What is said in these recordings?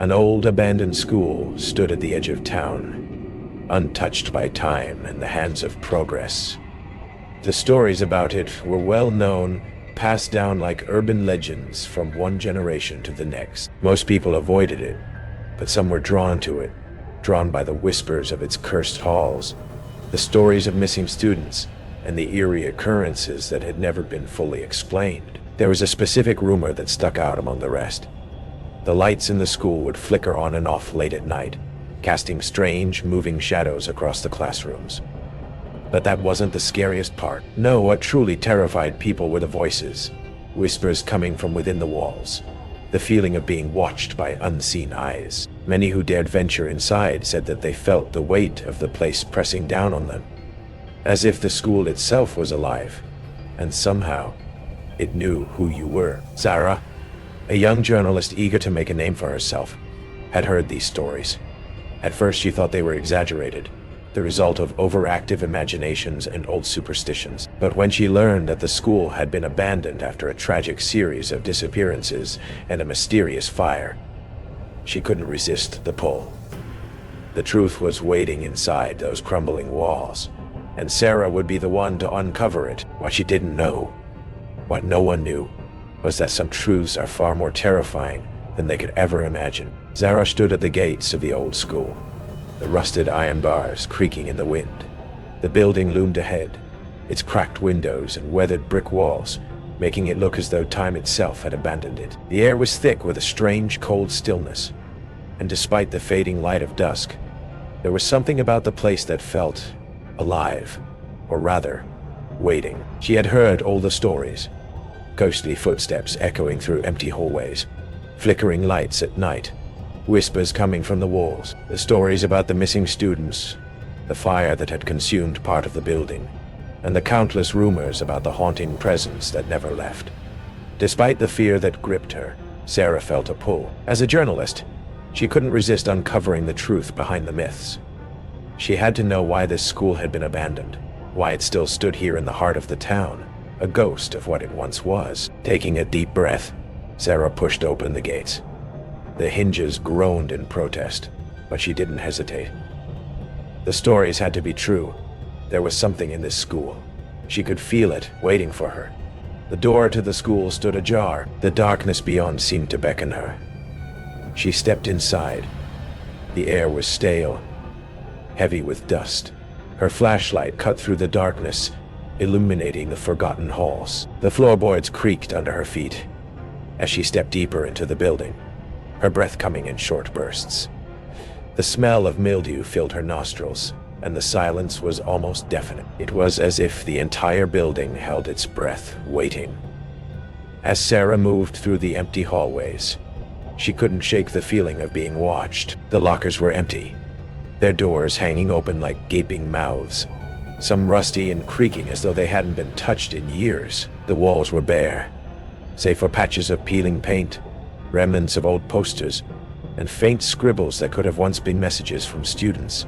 An old abandoned school stood at the edge of town, untouched by time and the hands of progress. The stories about it were well known, passed down like urban legends from one generation to the next. Most people avoided it, but some were drawn to it, drawn by the whispers of its cursed halls, the stories of missing students, and the eerie occurrences that had never been fully explained. There was a specific rumor that stuck out among the rest. The lights in the school would flicker on and off late at night, casting strange, moving shadows across the classrooms. But that wasn't the scariest part. No, what truly terrified people were the voices, whispers coming from within the walls, the feeling of being watched by unseen eyes. Many who dared venture inside said that they felt the weight of the place pressing down on them, as if the school itself was alive, and somehow it knew who you were. Sarah, a young journalist eager to make a name for herself, had heard these stories. At first she thought they were exaggerated, the result of overactive imaginations and old superstitions. But when she learned that the school had been abandoned after a tragic series of disappearances and a mysterious fire, she couldn't resist the pull. The truth was waiting inside those crumbling walls, and Sarah would be the one to uncover it. What she didn't know, what no one knew, was that some truths are far more terrifying than they could ever imagine. Sarah stood at the gates of the old school, the rusted iron bars creaking in the wind. The building loomed ahead, its cracked windows and weathered brick walls making it look as though time itself had abandoned it. The air was thick with a strange, cold stillness, and despite the fading light of dusk, there was something about the place that felt alive, or rather, waiting. She had heard all the stories, ghostly footsteps echoing through empty hallways, flickering lights at night, whispers coming from the walls, the stories about the missing students, the fire that had consumed part of the building, and the countless rumors about the haunting presence that never left. Despite the fear that gripped her, Sarah felt a pull. As a journalist, she couldn't resist uncovering the truth behind the myths. She had to know why this school had been abandoned, why it still stood here in the heart of the town, a ghost of what it once was. Taking a deep breath, Sarah pushed open the gates. The hinges groaned in protest, but she didn't hesitate. The stories had to be true. There was something in this school. She could feel it, waiting for her. The door to the school stood ajar. The darkness beyond seemed to beckon her. She stepped inside. The air was stale, heavy with dust. Her flashlight cut through the darkness, illuminating the forgotten halls. The floorboards creaked under her feet as she stepped deeper into the building, her breath coming in short bursts. The smell of mildew filled her nostrils, and the silence was almost deafening. It was as if the entire building held its breath, waiting. As Sarah moved through the empty hallways, she couldn't shake the feeling of being watched. The lockers were empty, their doors hanging open like gaping mouths, some rusty and creaking as though they hadn't been touched in years. The walls were bare, save for patches of peeling paint, remnants of old posters, and faint scribbles that could have once been messages from students.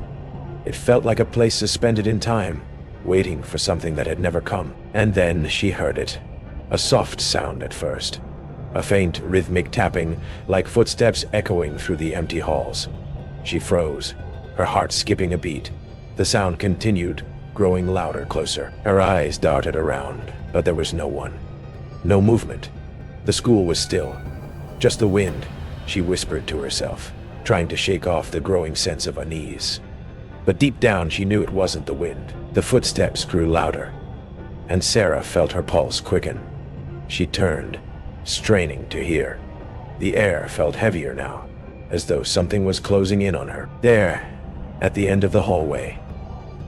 It felt like a place suspended in time, waiting for something that had never come. And then she heard it. A soft sound at first, a faint rhythmic tapping, like footsteps echoing through the empty halls. She froze, her heart skipping a beat. The sound continued, growing louder, closer. Her eyes darted around, but there was no one. No movement. The school was still. Just the wind, she whispered to herself, trying to shake off the growing sense of unease. But deep down she knew it wasn't the wind. The footsteps grew louder, and Sarah felt her pulse quicken. She turned, straining to hear. The air felt heavier now, as though something was closing in on her. There, at the end of the hallway,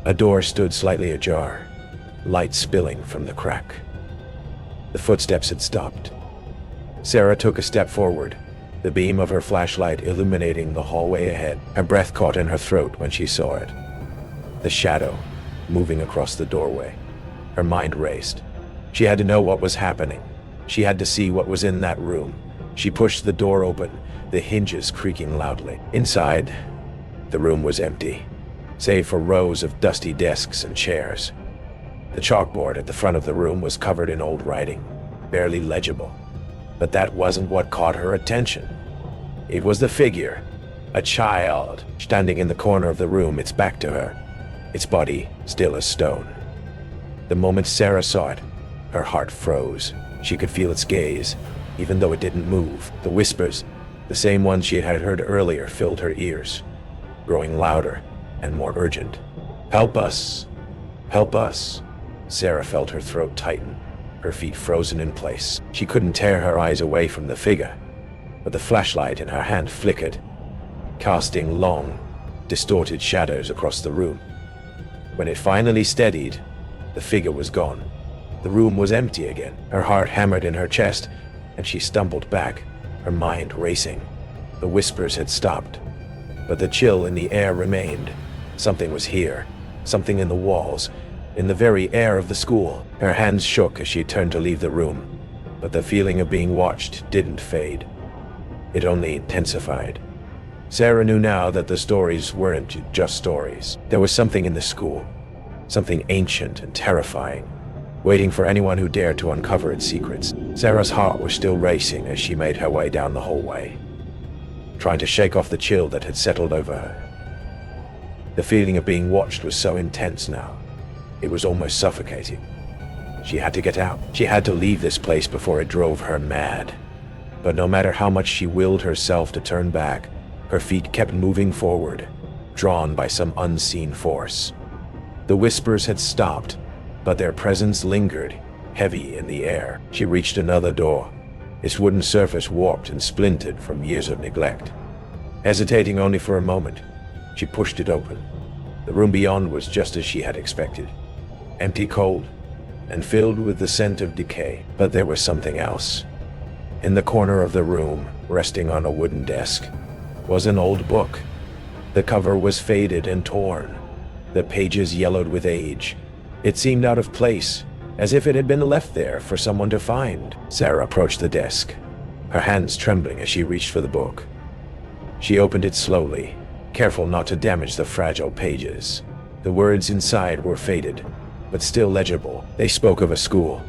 a door stood slightly ajar, light spilling from the crack. The footsteps had stopped. Sarah took a step forward, the beam of her flashlight illuminating the hallway ahead. Her breath caught in her throat when she saw it. The shadow, moving across the doorway. Her mind raced. She had to know what was happening. She had to see what was in that room. She pushed the door open, the hinges creaking loudly. Inside, the room was empty, save for rows of dusty desks and chairs. The chalkboard at the front of the room was covered in old writing, barely legible. But that wasn't what caught her attention. It was the figure. A child, standing in the corner of the room, its back to her, its body still as stone. The moment Sarah saw it, her heart froze. She could feel its gaze, even though it didn't move. The whispers, the same ones she had heard earlier, filled her ears, growing louder and more urgent. "Help us! Help us!" Sarah felt her throat tighten, her feet frozen in place. She couldn't tear her eyes away from the figure, but the flashlight in her hand flickered, casting long, distorted shadows across the room. When it finally steadied, the figure was gone. The room was empty again. Her heart hammered in her chest, and she stumbled back, her mind racing. The whispers had stopped, but the chill in the air remained. Something was here, something in the walls, in the very air of the school. Her hands shook as she turned to leave the room, but the feeling of being watched didn't fade. It only intensified. Sarah knew now that the stories weren't just stories. There was something in the school, something ancient and terrifying, waiting for anyone who dared to uncover its secrets. Sarah's heart was still racing as she made her way down the hallway, trying to shake off the chill that had settled over her. The feeling of being watched was so intense now. It was almost suffocating. She had to get out. She had to leave this place before it drove her mad. But no matter how much she willed herself to turn back, her feet kept moving forward, drawn by some unseen force. The whispers had stopped, but their presence lingered, heavy in the air. She reached another door, its wooden surface warped and splintered from years of neglect. Hesitating only for a moment, she pushed it open. The room beyond was just as she had expected, empty, cold, and filled with the scent of decay. But there was something else. In the corner of the room, resting on a wooden desk, was an old book. The cover was faded and torn, the pages yellowed with age. It seemed out of place, as if it had been left there for someone to find. Sarah approached the desk, her hands trembling as she reached for the book. She opened it slowly, careful not to damage the fragile pages. The words inside were faded, but still legible. They spoke of a school,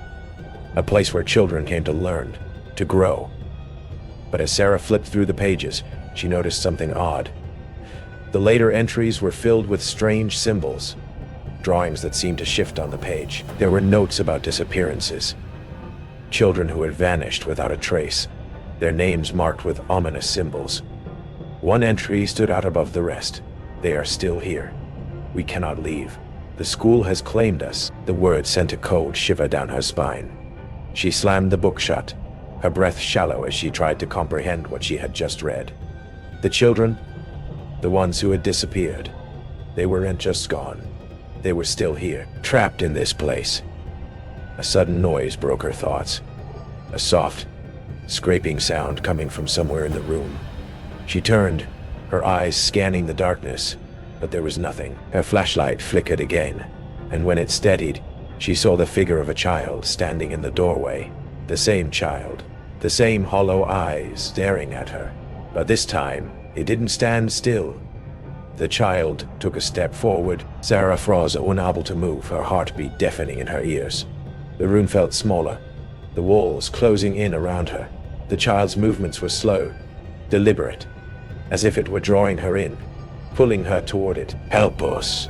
a place where children came to learn, to grow. But as Sarah flipped through the pages, she noticed something odd. The later entries were filled with strange symbols, drawings that seemed to shift on the page. There were notes about disappearances, children who had vanished without a trace, their names marked with ominous symbols. One entry stood out above the rest. "They are still here. We cannot leave. The school has claimed us." The words sent a cold shiver down her spine. She slammed the book shut, her breath shallow as she tried to comprehend what she had just read. The children, the ones who had disappeared, they weren't just gone. They were still here, trapped in this place. A sudden noise broke her thoughts, a soft, scraping sound coming from somewhere in the room. She turned, her eyes scanning the darkness, but there was nothing. Her flashlight flickered again, and when it steadied, she saw the figure of a child standing in the doorway. The same child, the same hollow eyes staring at her. But this time, it didn't stand still. The child took a step forward. Sarah froze, unable to move, her heartbeat deafening in her ears. The room felt smaller, the walls closing in around her. The child's movements were slow, deliberate, as if it were drawing her in, pulling her toward it. "Help us,"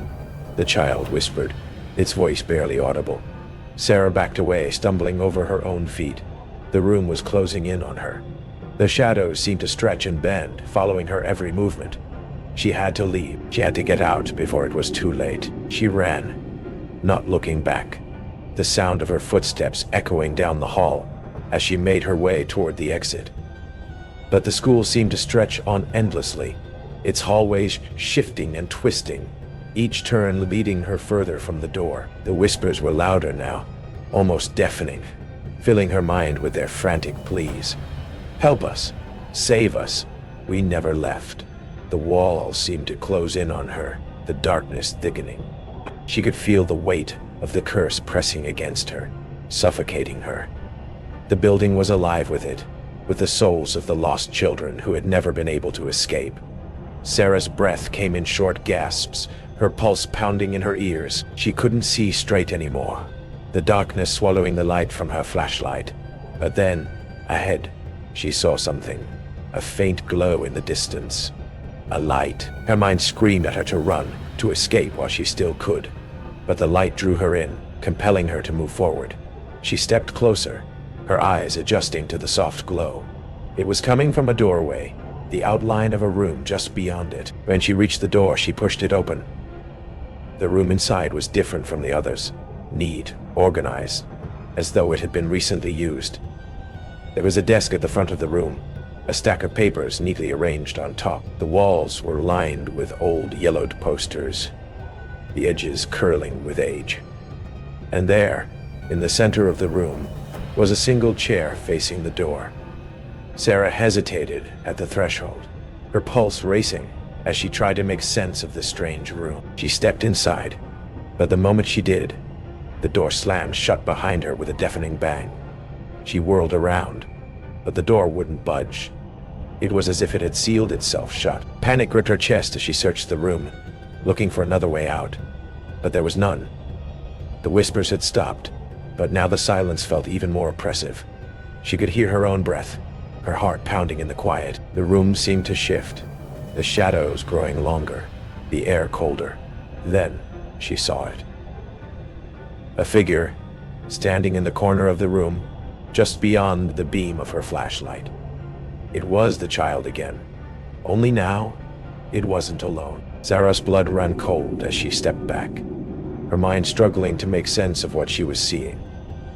the child whispered, its voice barely audible. Sarah backed away, stumbling over her own feet. The room was closing in on her. The shadows seemed to stretch and bend, following her every movement. She had to leave. She had to get out before it was too late. She ran, not looking back, the sound of her footsteps echoing down the hall as she made her way toward the exit. But the school seemed to stretch on endlessly, its hallways shifting and twisting, each turn leading her further from the door. The whispers were louder now, almost deafening, filling her mind with their frantic pleas. "Help us! Save us! We never left." The walls seemed to close in on her, the darkness thickening. She could feel the weight of the curse pressing against her, suffocating her. The building was alive with it, with the souls of the lost children who had never been able to escape. Sarah's breath came in short gasps, her pulse pounding in her ears. She couldn't see straight anymore, the darkness swallowing the light from her flashlight. But then, ahead, she saw something. a faint glow in the distance. A light. Her mind screamed at her to run, to escape while she still could. But the light drew her in, compelling her to move forward. She stepped closer, her eyes adjusting to the soft glow. It was coming from a doorway, the outline of a room just beyond it. When she reached the door, she pushed it open. The room inside was different from the others, neat, organized, as though it had been recently used. There was a desk at the front of the room, a stack of papers neatly arranged on top. The walls were lined with old yellowed posters, the edges curling with age. And there, in the center of the room, was a single chair facing the door. Sarah hesitated at the threshold, her pulse racing as she tried to make sense of the strange room. She stepped inside, but the moment she did, the door slammed shut behind her with a deafening bang. She whirled around, but the door wouldn't budge. It was as if it had sealed itself shut. Panic gripped her chest as she searched the room, looking for another way out, but there was none. The whispers had stopped, but now the silence felt even more oppressive. She could hear her own breath, her heart pounding in the quiet. The room seemed to shift, the shadows growing longer, the air colder. Then she saw it. A figure, standing in the corner of the room, just beyond the beam of her flashlight. It was the child again. Only now, it wasn't alone. Sarah's blood ran cold as she stepped back, her mind struggling to make sense of what she was seeing.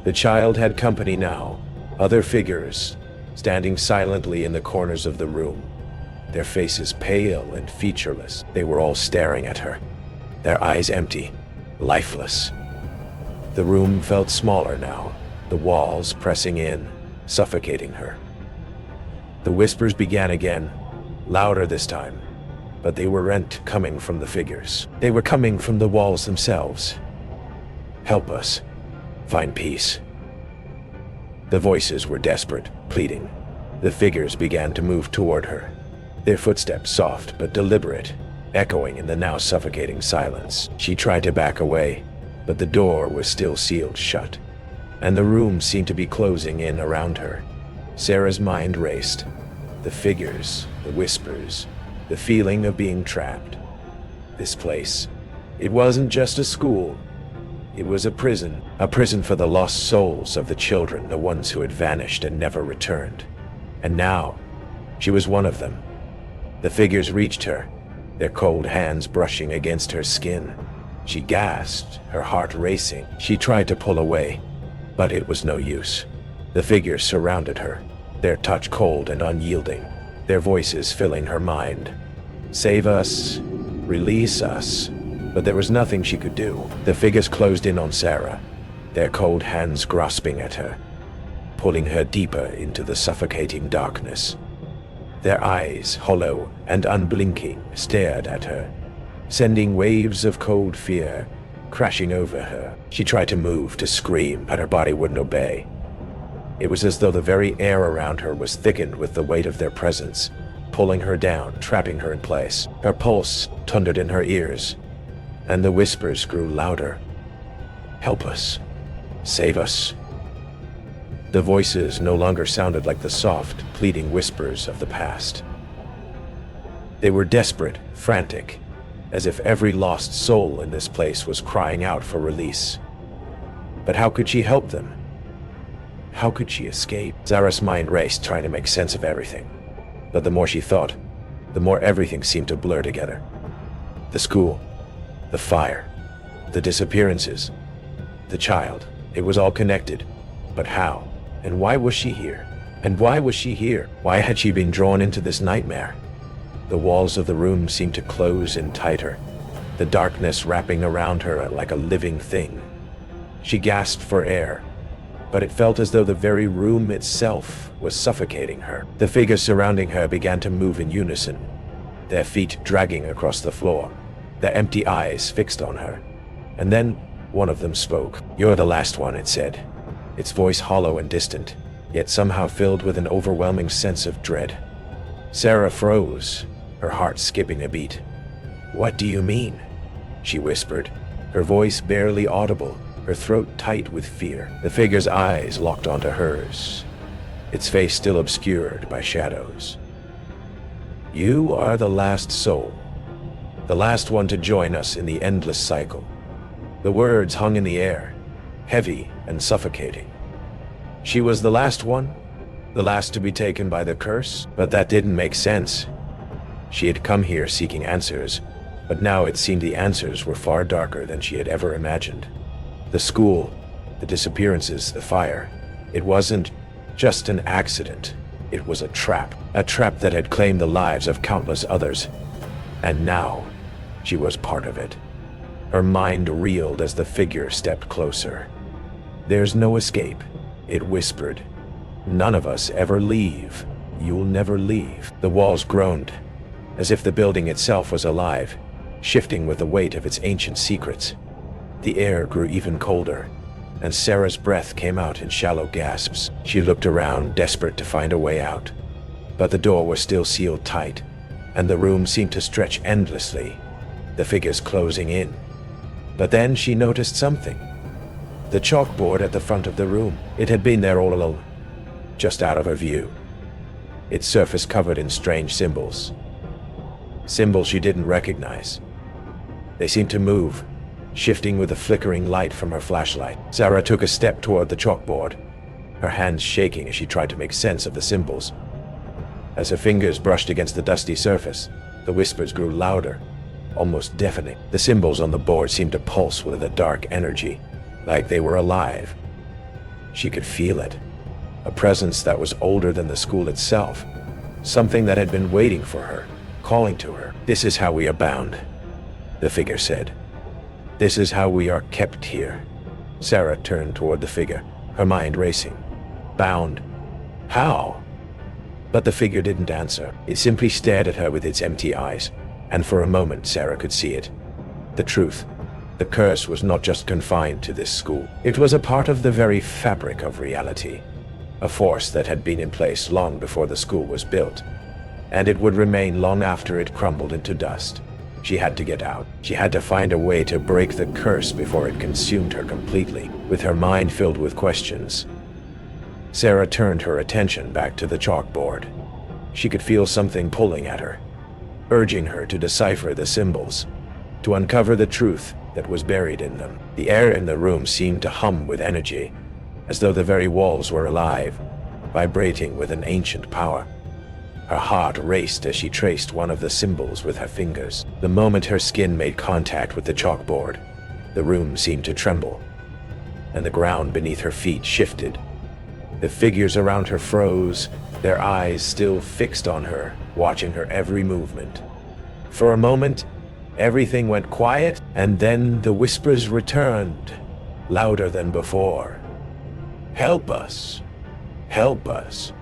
The child had company now, other figures, standing silently in the corners of the room, their faces pale and featureless. They were all staring at her, their eyes empty, lifeless. The room felt smaller now, the walls pressing in, suffocating her. The whispers began again, louder this time, but they weren't coming from the figures. They were coming from the walls themselves. Help us. Find peace. The voices were desperate, pleading. The figures began to move toward her, their footsteps soft but deliberate, echoing in the now suffocating silence. She tried to back away, but the door was still sealed shut, and the room seemed to be closing in around her. Sarah's mind raced. The figures, the whispers, the feeling of being trapped. This place, it wasn't just a school. It was a prison for the lost souls of the children, the ones who had vanished and never returned. And now, she was one of them. The figures reached her, their cold hands brushing against her skin. She gasped, her heart racing. She tried to pull away, but it was no use. The figures surrounded her, their touch cold and unyielding, their voices filling her mind. Save us, release us. But there was nothing she could do. The figures closed in on Sarah, their cold hands grasping at her, pulling her deeper into the suffocating darkness. Their eyes, hollow and unblinking, stared at her, sending waves of cold fear crashing over her. She tried to move, to scream, but her body wouldn't obey. It was as though the very air around her was thickened with the weight of their presence, pulling her down, trapping her in place. Her pulse thundered in her ears, and the whispers grew louder. Help us. Save us. The voices no longer sounded like the soft, pleading whispers of the past. They were desperate, frantic, as if every lost soul in this place was crying out for release. But how could she help them? How could she escape? Sarah's mind raced, trying to make sense of everything. But the more she thought, the more everything seemed to blur together. The school, the fire, the disappearances, the child. It was all connected. But how? And why was she here? And why was she here? Why had she been drawn into this nightmare? The walls of the room seemed to close in tighter, the darkness wrapping around her like a living thing. She gasped for air, but it felt as though the very room itself was suffocating her. The figures surrounding her began to move in unison, their feet dragging across the floor, their empty eyes fixed on her. And then one of them spoke. "You're the last one," it said, its voice hollow and distant, yet somehow filled with an overwhelming sense of dread. Sarah froze, her heart skipping a beat. "What do you mean?" she whispered, her voice barely audible, her throat tight with fear. The figure's eyes locked onto hers, its face still obscured by shadows. You are the last soul, the last one to join us in the endless cycle. The words hung in the air, heavy and suffocating. She was the last one, the last to be taken by the curse, but that didn't make sense. She had come here seeking answers, but now it seemed the answers were far darker than she had ever imagined. The school, the disappearances, the fire. It wasn't just an accident. It was a trap that had claimed the lives of countless others. And now, she was part of it. Her mind reeled as the figure stepped closer. There's no escape, it whispered. None of us ever leave. You'll never leave. The walls groaned, as if the building itself was alive, shifting with the weight of its ancient secrets. The air grew even colder, and Sarah's breath came out in shallow gasps. She looked around, desperate to find a way out. But the door was still sealed tight, and the room seemed to stretch endlessly, the figures closing in. But then she noticed something. The chalkboard at the front of the room. It had been there all along, just out of her view. Its surface covered in strange symbols. Symbols she didn't recognize. They seemed to move, shifting with the flickering light from her flashlight. Sarah took a step toward the chalkboard, her hands shaking as she tried to make sense of the symbols. As her fingers brushed against the dusty surface, the whispers grew louder, almost deafening. The symbols on the board seemed to pulse with a dark energy, like they were alive. She could feel it, a presence that was older than the school itself, something that had been waiting for her, calling to her. This is how we are bound, the figure said. This is how we are kept here. Sarah turned toward the figure, her mind racing. Bound? How? But the figure didn't answer. It simply stared at her with its empty eyes, and for a moment Sarah could see it. The truth. The curse was not just confined to this school. It was a part of the very fabric of reality, a force that had been in place long before the school was built, and it would remain long after it crumbled into dust. She had to get out. She had to find a way to break the curse before it consumed her completely. With her mind filled with questions, Sarah turned her attention back to the chalkboard. She could feel something pulling at her, urging her to decipher the symbols, to uncover the truth that was buried in them. The air in the room seemed to hum with energy, as though the very walls were alive, vibrating with an ancient power. Her heart raced as she traced one of the symbols with her fingers. The moment her skin made contact with the chalkboard, the room seemed to tremble, and the ground beneath her feet shifted. The figures around her froze, their eyes still fixed on her, watching her every movement. For a moment, everything went quiet, and then the whispers returned, louder than before. Help us! Help us!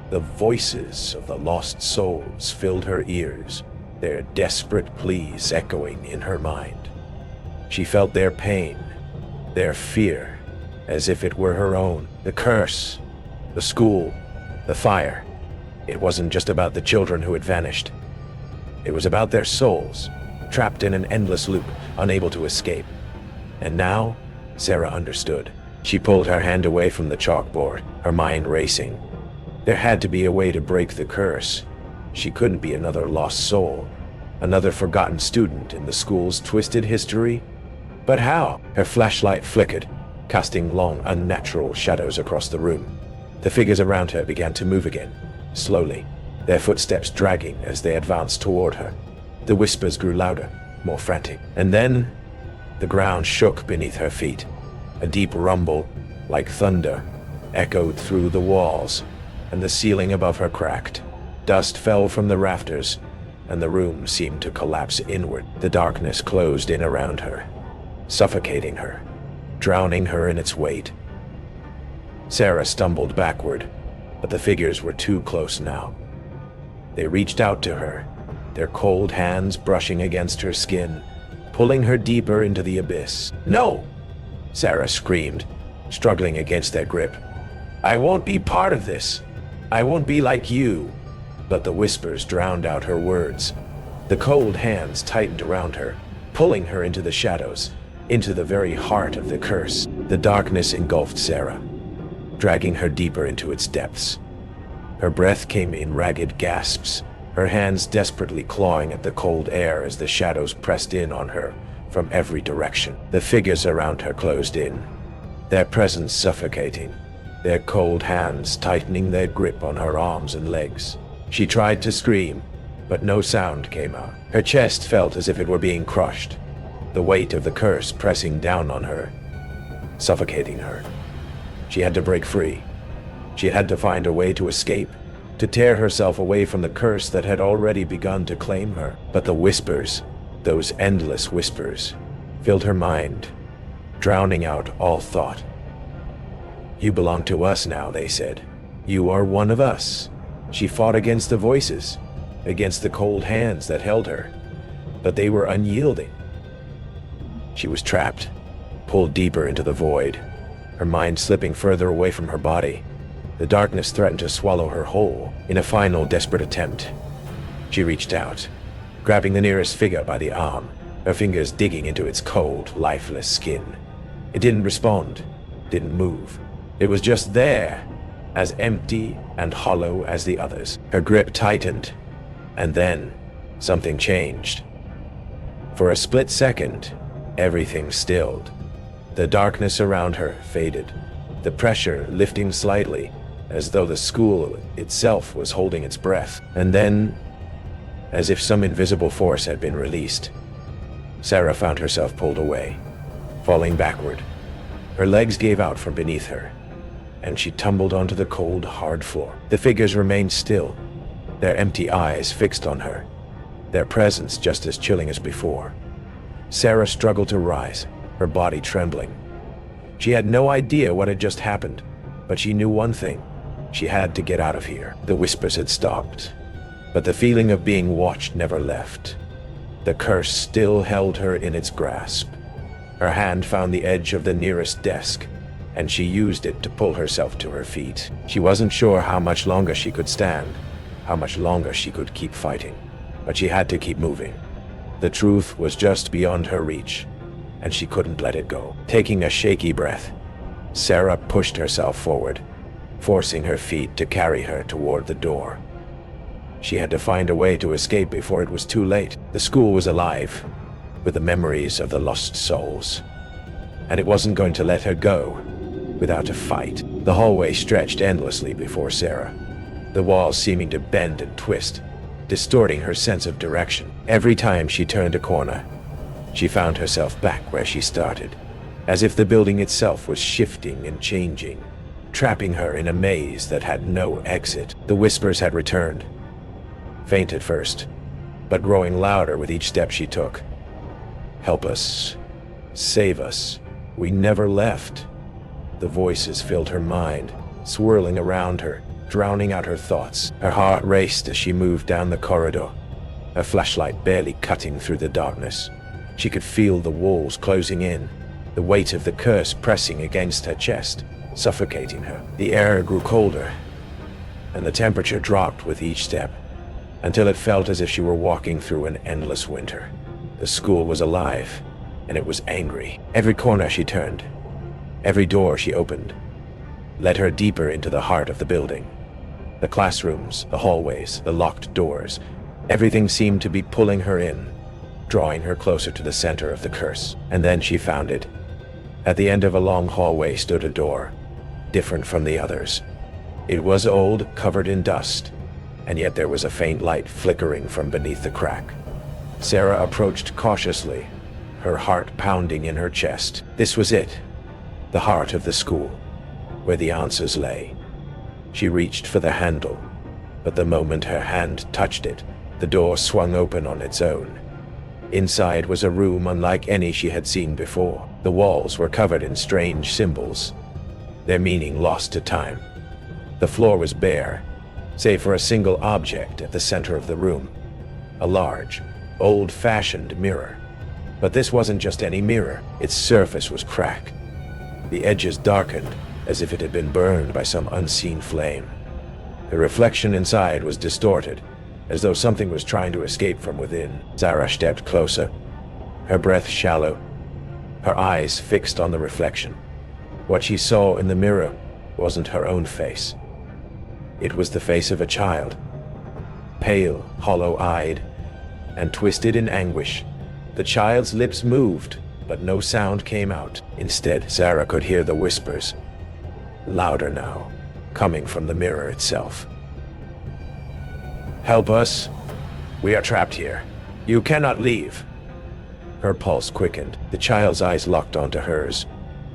The voices of the lost souls filled her ears, their desperate pleas echoing in her mind. She felt their pain, their fear, as if it were her own. The curse, the school, the fire. It wasn't just about the children who had vanished. It was about their souls, trapped in an endless loop, unable to escape. And now, Sarah understood. She pulled her hand away from the chalkboard, her mind racing. There had to be a way to break the curse. She couldn't be another lost soul, another forgotten student in the school's twisted history. But how? Her flashlight flickered, casting long, unnatural shadows across the room. The figures around her began to move again, slowly, their footsteps dragging as they advanced toward her. The whispers grew louder, more frantic. And then, the ground shook beneath her feet. A deep rumble, like thunder, echoed through the walls, and the ceiling above her cracked. Dust fell from the rafters, and the room seemed to collapse inward. The darkness closed in around her, suffocating her, drowning her in its weight. Sarah stumbled backward, but the figures were too close now. They reached out to her, their cold hands brushing against her skin, pulling her deeper into the abyss. "No!" Sarah screamed, struggling against their grip. "I won't be part of this. I won't be like you." But the whispers drowned out her words. The cold hands tightened around her, pulling her into the shadows, into the very heart of the curse. The darkness engulfed Sarah, dragging her deeper into its depths. Her breath came in ragged gasps, her hands desperately clawing at the cold air as the shadows pressed in on her from every direction. The figures around her closed in, their presence suffocating, their cold hands tightening their grip on her arms and legs. She tried to scream, but no sound came out. Her chest felt as if it were being crushed, the weight of the curse pressing down on her, suffocating her. She had to break free. She had to find a way to escape, to tear herself away from the curse that had already begun to claim her. But the whispers, those endless whispers, filled her mind, drowning out all thought. "You belong to us now," they said. "You are one of us." She fought against the voices, against the cold hands that held her, but they were unyielding. She was trapped, pulled deeper into the void, her mind slipping further away from her body. The darkness threatened to swallow her whole. In a final desperate attempt, she reached out, grabbing the nearest figure by the arm, her fingers digging into its cold, lifeless skin. It didn't respond, didn't move. It was just there, as empty and hollow as the others. Her grip tightened, and then something changed. For a split second, everything stilled. The darkness around her faded, the pressure lifting slightly, as though the school itself was holding its breath. And then, as if some invisible force had been released, Sarah found herself pulled away, falling backward. Her legs gave out from beneath her, and she tumbled onto the cold, hard floor. The figures remained still, their empty eyes fixed on her, their presence just as chilling as before. Sarah struggled to rise, her body trembling. She had no idea what had just happened, but she knew one thing. She had to get out of here. The whispers had stopped, but the feeling of being watched never left. The curse still held her in its grasp. Her hand found the edge of the nearest desk, and she used it to pull herself to her feet. She wasn't sure how much longer she could stand, how much longer she could keep fighting, but she had to keep moving. The truth was just beyond her reach, and she couldn't let it go. Taking a shaky breath, Sarah pushed herself forward, forcing her feet to carry her toward the door. She had to find a way to escape before it was too late. The school was alive, with the memories of the lost souls, and it wasn't going to let her go without a fight. The hallway stretched endlessly before Sarah, the walls seeming to bend and twist, distorting her sense of direction. Every time she turned a corner, she found herself back where she started, as if the building itself was shifting and changing, trapping her in a maze that had no exit. The whispers had returned, faint at first, but growing louder with each step she took. "Help us. Save us. We never left." The voices filled her mind, swirling around her, drowning out her thoughts. Her heart raced as she moved down the corridor, her flashlight barely cutting through the darkness. She could feel the walls closing in, the weight of the curse pressing against her chest, suffocating her. The air grew colder, and the temperature dropped with each step, until it felt as if she were walking through an endless winter. The school was alive, and it was angry. Every corner she turned, every door she opened, led her deeper into the heart of the building. The classrooms, the hallways, the locked doors, everything seemed to be pulling her in, drawing her closer to the center of the curse. And then she found it. At the end of a long hallway stood a door, different from the others. It was old, covered in dust, and yet there was a faint light flickering from beneath the crack. Sarah approached cautiously, her heart pounding in her chest. This was it, the heart of the school, where the answers lay. She reached for the handle, but the moment her hand touched it, the door swung open on its own. Inside was a room unlike any she had seen before. The walls were covered in strange symbols, their meaning lost to time. The floor was bare, save for a single object at the center of the room, a large, old-fashioned mirror. But this wasn't just any mirror. Its surface was cracked, the edges darkened as if it had been burned by some unseen flame. The reflection inside was distorted, as though something was trying to escape from within. Sarah stepped closer, her breath shallow, her eyes fixed on the reflection. What she saw in the mirror wasn't her own face. It was the face of a child, pale, hollow-eyed, and twisted in anguish. The child's lips moved, but no sound came out. Instead, Sarah could hear the whispers, louder now, coming from the mirror itself. "Help us. We are trapped here. You cannot leave." Her pulse quickened. The child's eyes locked onto hers,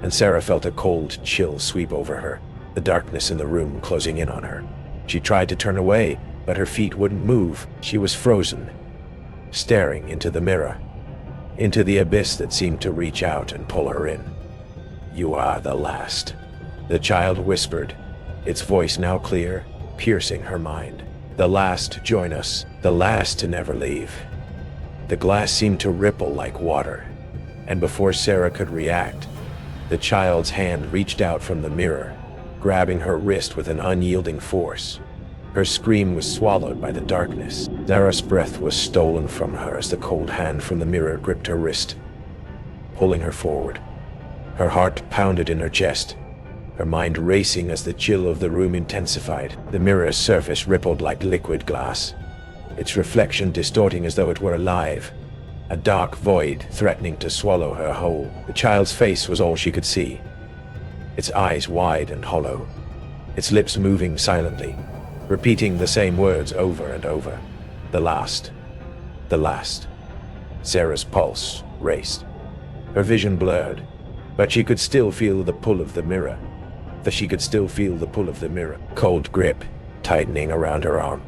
and Sarah felt a cold chill sweep over her, the darkness in the room closing in on her. She tried to turn away, but her feet wouldn't move. She was frozen, staring into the mirror, into the abyss that seemed to reach out and pull her in. "You are the last," the child whispered, its voice now clear, piercing her mind. "The last to join us, the last to never leave." The glass seemed to ripple like water, and before Sarah could react, the child's hand reached out from the mirror, grabbing her wrist with an unyielding force. Her scream was swallowed by the darkness. Sarah's breath was stolen from her as the cold hand from the mirror gripped her wrist, pulling her forward. Her heart pounded in her chest, her mind racing as the chill of the room intensified. The mirror's surface rippled like liquid glass, its reflection distorting as though it were alive, a dark void threatening to swallow her whole. The child's face was all she could see, its eyes wide and hollow, its lips moving silently, repeating the same words over and over. "The last. The last." Sarah's pulse raced. Her vision blurred, but she could still feel the pull of the mirror. Cold grip tightening around her arm.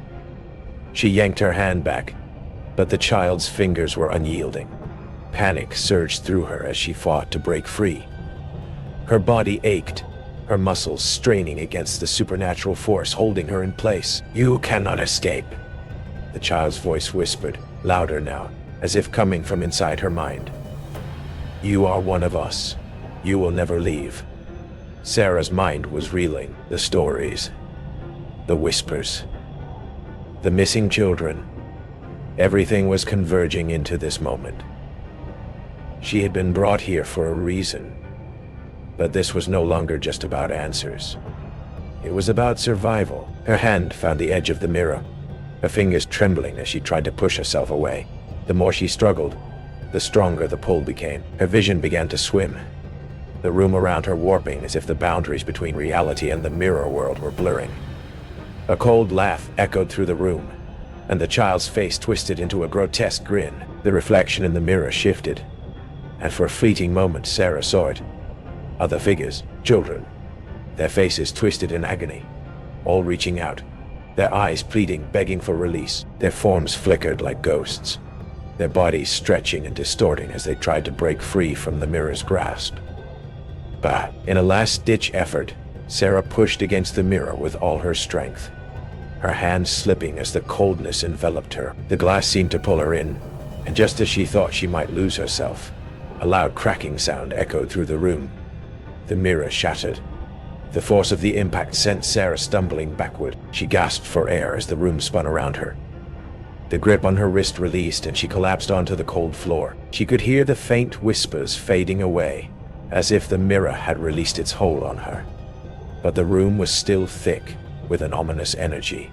She yanked her hand back, but the child's fingers were unyielding. Panic surged through her as she fought to break free. Her body ached, her muscles straining against the supernatural force holding her in place. "You cannot escape," the child's voice whispered, louder now, as if coming from inside her mind. "You are one of us. You will never leave." Sarah's mind was reeling. The stories, the whispers, the missing children. Everything was converging into this moment. She had been brought here for a reason, but this was no longer just about answers. It was about survival. Her hand found the edge of the mirror, her fingers trembling as she tried to push herself away. The more she struggled, the stronger the pull became. Her vision began to swim, the room around her warping as if the boundaries between reality and the mirror world were blurring. A cold laugh echoed through the room, and the child's face twisted into a grotesque grin. The reflection in the mirror shifted, and for a fleeting moment Sarah saw it. Other figures, children, their faces twisted in agony, all reaching out, their eyes pleading, begging for release. Their forms flickered like ghosts, their bodies stretching and distorting as they tried to break free from the mirror's grasp. But in a last-ditch effort, Sarah pushed against the mirror with all her strength, her hands slipping as the coldness enveloped her. The glass seemed to pull her in, and just as she thought she might lose herself, a loud cracking sound echoed through the room. The mirror shattered. The force of the impact sent Sarah stumbling backward. She gasped for air as the room spun around her. The grip on her wrist released and she collapsed onto the cold floor. She could hear the faint whispers fading away, as if the mirror had released its hold on her. But the room was still thick with an ominous energy.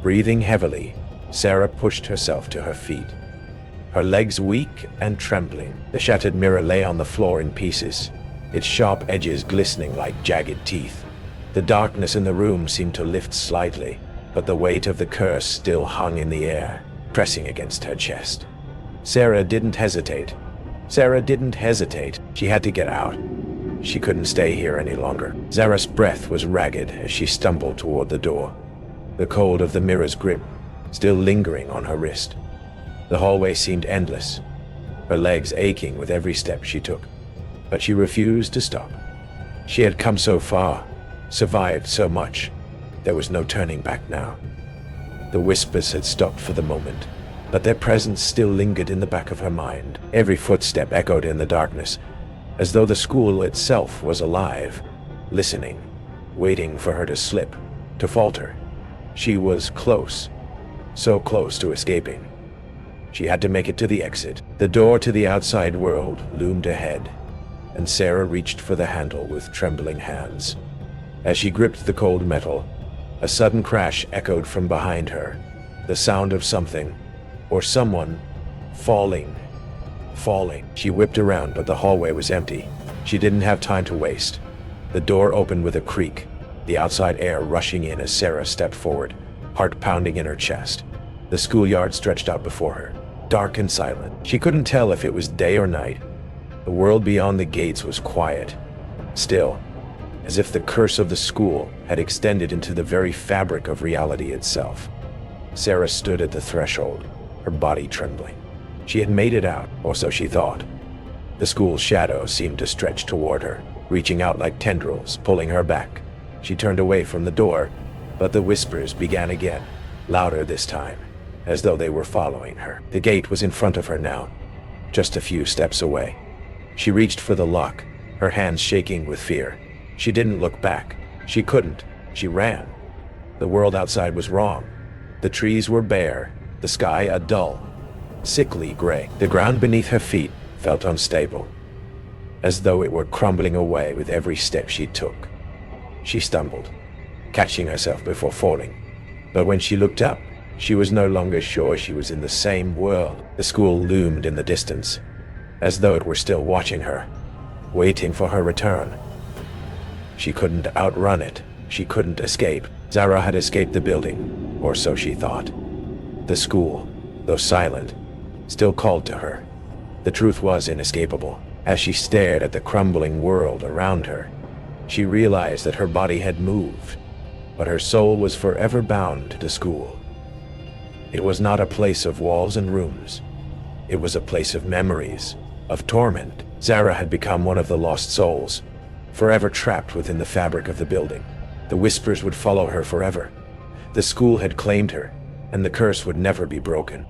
Breathing heavily, Sarah pushed herself to her feet, her legs weak and trembling. The shattered mirror lay on the floor in pieces, its sharp edges glistening like jagged teeth. The darkness in the room seemed to lift slightly, but the weight of the curse still hung in the air, pressing against her chest. Sarah didn't hesitate. She had to get out. She couldn't stay here any longer. Sarah's breath was ragged as she stumbled toward the door, the cold of the mirror's grip still lingering on her wrist. The hallway seemed endless, her legs aching with every step she took, but she refused to stop. She had come so far, survived so much. There was no turning back now. The whispers had stopped for the moment, but their presence still lingered in the back of her mind. Every footstep echoed in the darkness, as though the school itself was alive, listening, waiting for her to slip, to falter. She was close, so close to escaping. She had to make it to the exit. The door to the outside world loomed ahead, and Sarah reached for the handle with trembling hands. As she gripped the cold metal, a sudden crash echoed from behind her, The sound of something, or someone, falling. She whipped around, but the hallway was empty. She didn't have time to waste. The door opened with a creak, the outside air rushing in as Sarah stepped forward, heart pounding in her chest. The schoolyard stretched out before her, dark and silent. She couldn't tell if it was day or night. The world beyond the gates was quiet, still, as if the curse of the school had extended into the very fabric of reality itself. Sarah stood at the threshold, her body trembling. She had made it out, or so she thought. The school's shadow seemed to stretch toward her, reaching out like tendrils, pulling her back. She turned away from the door, but the whispers began again, louder this time, as though they were following her. The gate was in front of her now, just a few steps away. She reached for the lock, her hands shaking with fear. She didn't look back. She couldn't. She ran. The world outside was wrong. The trees were bare, the sky a dull, sickly gray. The ground beneath her feet felt unstable, as though it were crumbling away with every step she took. She stumbled, catching herself before falling. But when she looked up, she was no longer sure she was in the same world. The school loomed in the distance, as though it were still watching her, waiting for her return. She couldn't outrun it. She couldn't escape. Zara had escaped the building, or so she thought. The school, though silent, still called to her. The truth was inescapable. As she stared at the crumbling world around her, she realized that her body had moved, but her soul was forever bound to school. It was not a place of walls and rooms. It was a place of memories, of torment. Zara had become one of the lost souls, forever trapped within the fabric of the building. The whispers would follow her forever. The school had claimed her, and the curse would never be broken.